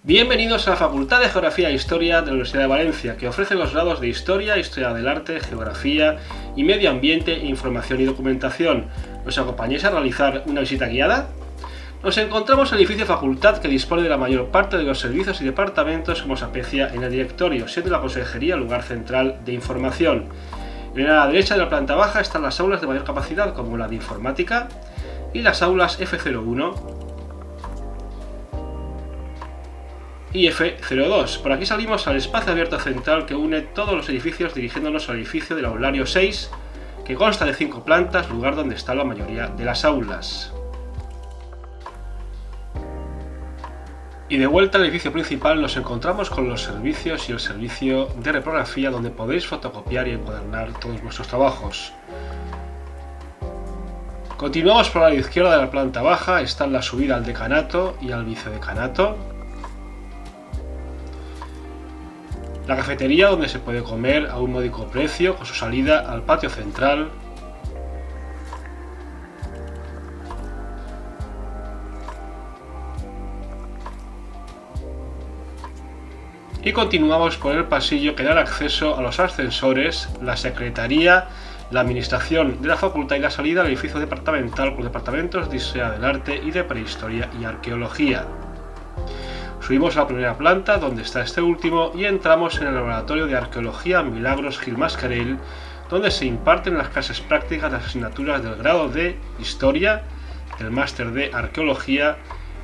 Bienvenidos a la Facultad de Geografía e Historia de la Universidad de Valencia, que ofrece los grados de Historia, Historia del Arte, Geografía y Medio Ambiente, Información y Documentación. ¿Nos acompañáis a realizar una visita guiada? Nos encontramos en el edificio Facultad, que dispone de la mayor parte de los servicios y departamentos como se aprecia en el directorio, siendo la Consejería el lugar central de información. En la derecha de la planta baja están las aulas de mayor capacidad, como la de Informática, y las aulas F01 y F02. Por aquí salimos al espacio abierto central que une todos los edificios, dirigiéndonos al edificio del aulario 6, que consta de 5 plantas, lugar donde está la mayoría de las aulas. Y de vuelta al edificio principal nos encontramos con los servicios y el servicio de reprografía, donde podéis fotocopiar y encuadernar todos vuestros trabajos. Continuamos por la izquierda de la planta baja, está la subida al decanato y al vicedecanato. La cafetería, donde se puede comer a un módico precio, con su salida al patio central. Y continuamos por el pasillo que da acceso a los ascensores, la secretaría, la administración de la facultad y la salida al edificio departamental con departamentos de Historia del Arte y de Prehistoria y Arqueología. Subimos a la primera planta, donde está este último, y entramos en el laboratorio de Arqueología Milagros Gil Mascarell, donde se imparten las clases prácticas de las asignaturas del grado de Historia, del máster de Arqueología,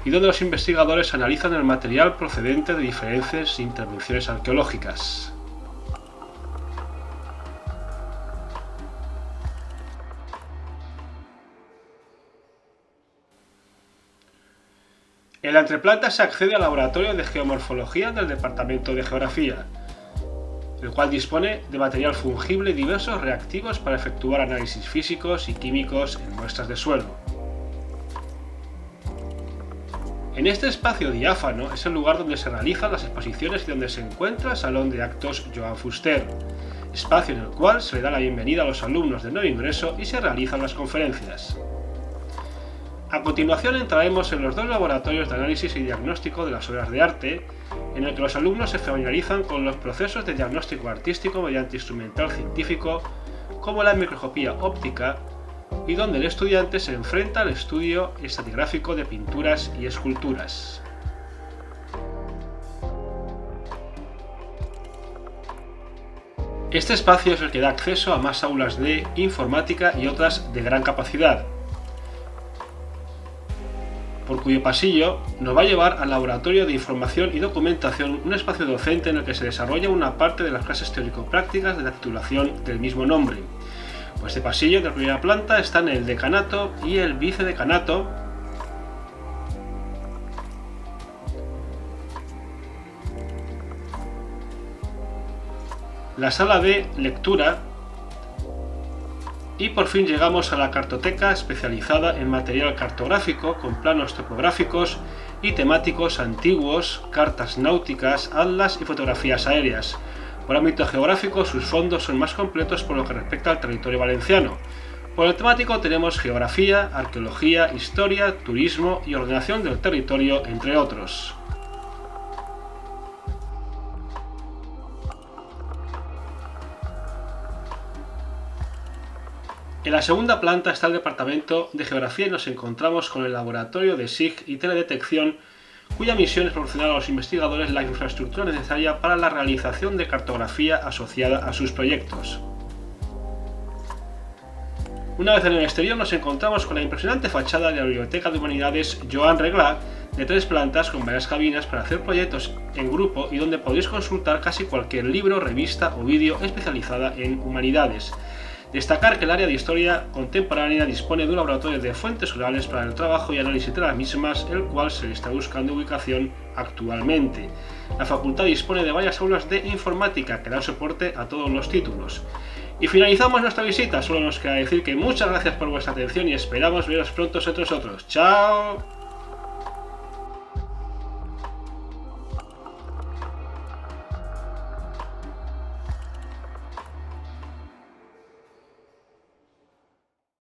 y donde los investigadores analizan el material procedente de diferentes intervenciones arqueológicas. En la entreplanta se accede al laboratorio de geomorfología del Departamento de Geografía, el cual dispone de material fungible y diversos reactivos para efectuar análisis físicos y químicos en muestras de suelo. En este espacio diáfano es el lugar donde se realizan las exposiciones y donde se encuentra el Salón de Actos Joan Fuster, espacio en el cual se le da la bienvenida a los alumnos de nuevo ingreso y se realizan las conferencias. A continuación entraremos en los dos laboratorios de análisis y diagnóstico de las obras de arte, en el que los alumnos se familiarizan con los procesos de diagnóstico artístico mediante instrumental científico, como la microscopía óptica, y donde el estudiante se enfrenta al estudio estratigráfico de pinturas y esculturas. Este espacio es el que da acceso a más aulas de informática y otras de gran capacidad, por cuyo pasillo nos va a llevar al laboratorio de información y documentación, un espacio docente en el que se desarrolla una parte de las clases teórico-prácticas de la titulación del mismo nombre. Por este pasillo de la primera planta están el decanato y el vicedecanato, la sala de lectura, y por fin llegamos a la cartoteca, especializada en material cartográfico con planos topográficos y temáticos antiguos, cartas náuticas, atlas y fotografías aéreas. Por ámbito geográfico, sus fondos son más completos por lo que respecta al territorio valenciano. Por el temático tenemos geografía, arqueología, historia, turismo y ordenación del territorio, entre otros. En la segunda planta está el departamento de geografía y nos encontramos con el laboratorio de SIG y teledetección, cuya misión es proporcionar a los investigadores la infraestructura necesaria para la realización de cartografía asociada a sus proyectos. Una vez en el exterior nos encontramos con la impresionante fachada de la Biblioteca de Humanidades Joan Reglà, de 3 plantas con varias cabinas para hacer proyectos en grupo y donde podéis consultar casi cualquier libro, revista o vídeo especializada en humanidades. Destacar que el área de historia contemporánea dispone de un laboratorio de fuentes orales para el trabajo y análisis de las mismas, el cual se le está buscando ubicación actualmente. La facultad dispone de varias aulas de informática que dan soporte a todos los títulos. Y finalizamos nuestra visita, solo nos queda decir que muchas gracias por vuestra atención y esperamos veros pronto entre nosotros. ¡Chao!